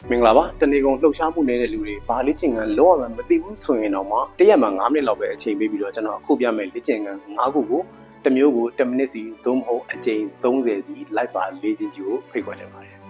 မင်္ဂလာပါတနေ့ကုန်လှုပ်ရှားမှုနေတဲ့လူတွေဘာလေ့ကျင့်ခန်းလောက်အောင်မသိဘူးဆိုရင်တော့မှတရက်မှာ9မိနစ်လောက်ပဲအချိန်ပေးပြီးတော့ကျွန်တော်အခုပြမယ်လေ့ကျင့်ခန်း9ခုကိုတစ်မျိုးကို10မိနစ်စီသို့မဟုတ်အချိန်30စီလိုက်ပါလေ့ကျင့်ကြည့်ဖို့ဖိတ်ခေါ်ချင်ပါတယ်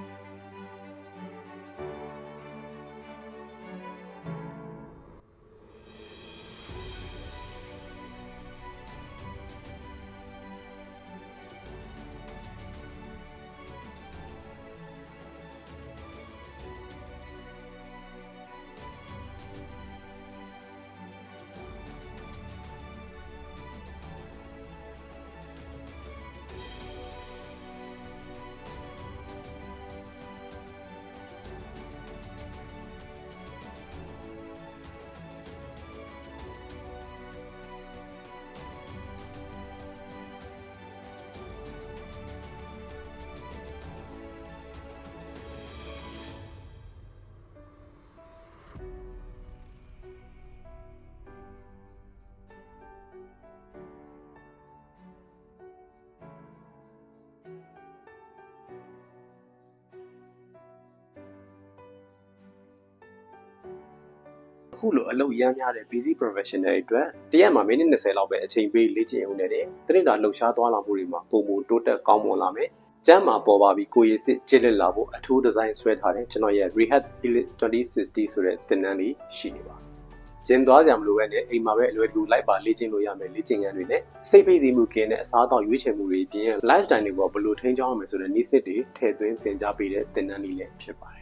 ခုလိုအလုပ်ရမ်းများတဲ့ busy professional တွေအတွက်တရက်မှာမိနစ်20လောက်ပဲအချိန်ပေးလေ့ကျင့်ရုံနဲ့တည်းတနေ့တာလှုပ်ရှားသွားလာမှုတွေမှာပုံမတိုးတက်ကောင်းမွန်လာမယ်။ကျန်းမာပေါ်ပါပြီးကိုယ်ရည်စစ်ကျစ်လက်လာဖို့အထူးဒီဇိုင်းဆွဲထားတဲ့ကျွန်တော်ရဲ့ Rehab Elite 2060ဆိုတဲ့သင်တန်းလေးရှိနေပါ။ဂျင်သွားကြမလို့ပဲနဲ့အိမ်မှာပဲအလွယ်တကူလိုက်ပါလေ့ကျင့်လို့ရမယ်လေ့ကျင့်ခန်းတွေနဲ့စိတ်ဖိစီးမှုကင်းတဲ့အစားအသောက်ရွေးချယ်မှုတွေပြင် lifestyle တွေကိုဘယ်လိုထိန်းကျောင်းရမလဲဆိုတဲ့ needs တွေထည့်သွင်းသင်ကြားပေးတဲ့သင်တန်းလေးလည်းဖြစ်ပါတယ်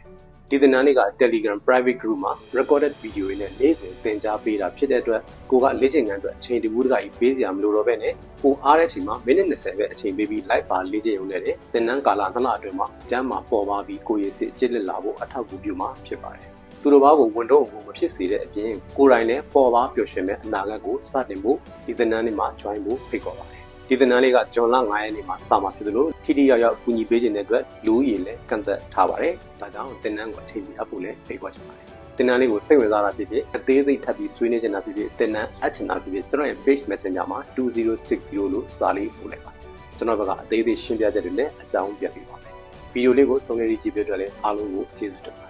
ဒီသင်တန်းလေးက Telegram private group မှာ recorded video တွေနဲ့နေ့စဉ်သင်ကြားပေးတာဖြစ်တဲ့အတွက်ကိုကလေ့ကျင့်ခန်းအတွက်အချိန်တကူတကကြီးပေးစရာမလိုတော့ဘဲနဲ့ကိုအားတဲ့အချိန်မှာမိနစ်20ပဲအချိန်ပေးပြီး live ပါလေ့ကျင့်ရုံနဲ့သင်တန်းကာလ2လအတွင်းမှာကျန်းမာပေါ်ပါပြီးကိုရည်စစ်ကျစ်လက်လာဖို့အထောက်အကူပြုမှာဖြစ်ပါတယ်သူတို့ဘာကိုဝန်တော့ကိုမဖြစ်စေတဲ့အပြင်ကိုယ်တိုင်လည်းပေါ်ပါပျော်ရွှင်မဲ့အနာဂတ်ကိုစတင်ဖို့ဒီသင်တန်းလေးမှာ join ဖို့ဖိတ်ခေါ်ပါတယ်ဒီသင်တန်းလေးကဇွန်လ9ရက်နေ့မှာစမှာဖြစ်သလိုထိထိရောက်ရောက်ကူညီပေးခြင်းတဲ့အတွက်လူဦးရေလည်းကန့်သက်ထားပါတယ်။ဒါကြောင့်သင်တန်းကိုအချိန်ကြီးအပ်ဖို့လည်းဖိတ်ခေါ်ချင်ပါတယ်။သင်တန်းလေးကိုစိတ်ဝင်စားတာဖြစ်ဖြစ်အသေးစိတ်ထပ်ပြီးဆွေးနွေးချင်တာဖြစ်ဖြစ်သင်တန်းအပ်ချင်တာဖြစ်ဖြစ်ကျွန်တော်ရဲ့ page messenger မှာ2060လို့စာလေးပို့လိုက်ပါ။ကျွန်တော်ဘက်ကအသေးစိတ်ရှင်းပြချက်တွေနဲ့အကြောင်းပြပေးပါမယ်။ဗီဒီယိုလေးကိုဆုံးဖြတ်ကြည့်ပြတဲ့အတွက်လည်းအားလုံးကိုကျေးဇူးတင်ပါတယ်